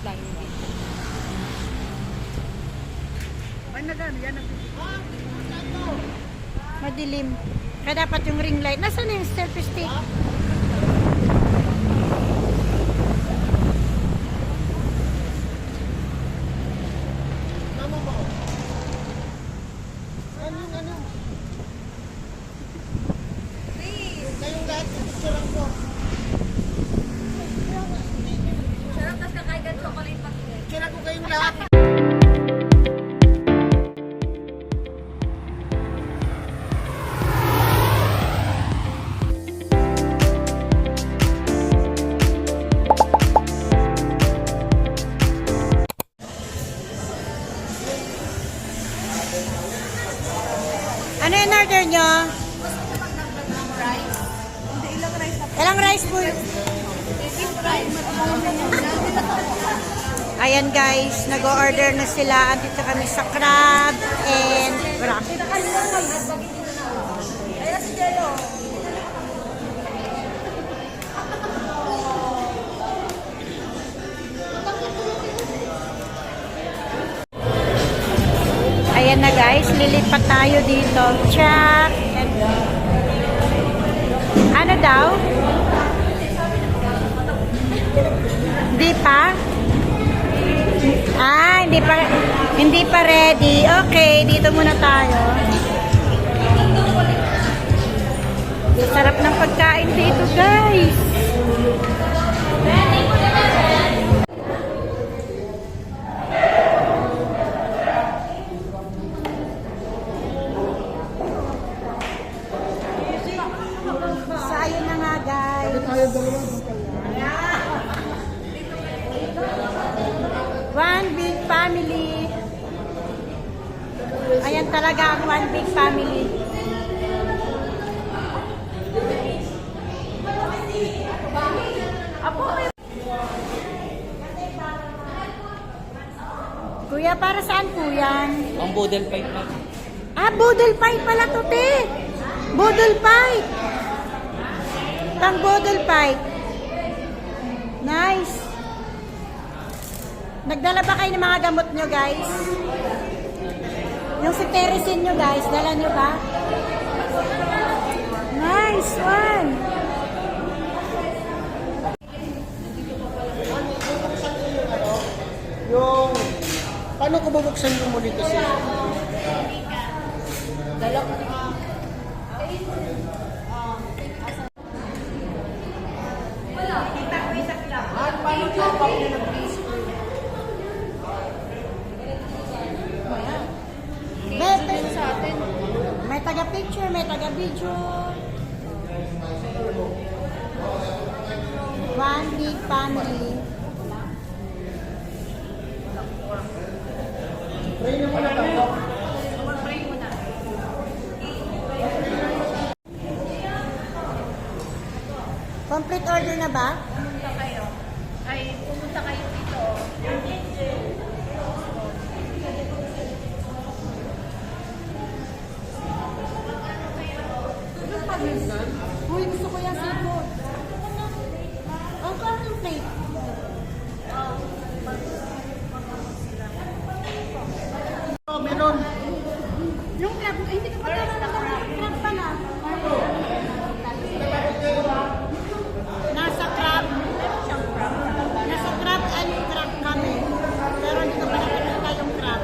lang yung video. Ay, nagano yan. Madilim. Kaya dapat yung ring light. Nasaan yung selfie stick? Kayong lahat, picturean ko. Sarap, tas kakain ka chocolate pati. Picturean ko kayong lahat. Ano yung order nyo? Ilang rice po? Ayan guys, nag-order na sila. Andito kami sa crab and wrap. Ayan si Jello. Ayan na guys, lilipat tayo dito. Check. Ano daw? Hindi pa? Ah, hindi pa ready. Okay, dito muna tayo. Sarap ng pagkain dito, guys. So, ayun na nga, guys. One big family. Ayan talaga ang one big family. Kuya, para saan po yan? Ang boodle pipe na. Ah, budol pie pala to, te. Budol pie. Pang budol pie. Nice. Nagdala ba kayo ng mga gamot nyo, guys? Yung si Teresin nyo, guys, dala nyo ba? Nice one. Yung, paano ko bubuksan yung muli kasi? May taga-picture, may taga-video. One big family. Complete order na ba? Pumunta kayo. Ay, pumunta kayo dito. Uy, gusto ko yung seafood. Ang karong plate. Oh, meron. Yung crab, ay, hindi ka pa naman crab pala. Nasa crab. Nasa crab and crab kami. Pero hindi ko pa nakikita yung crab.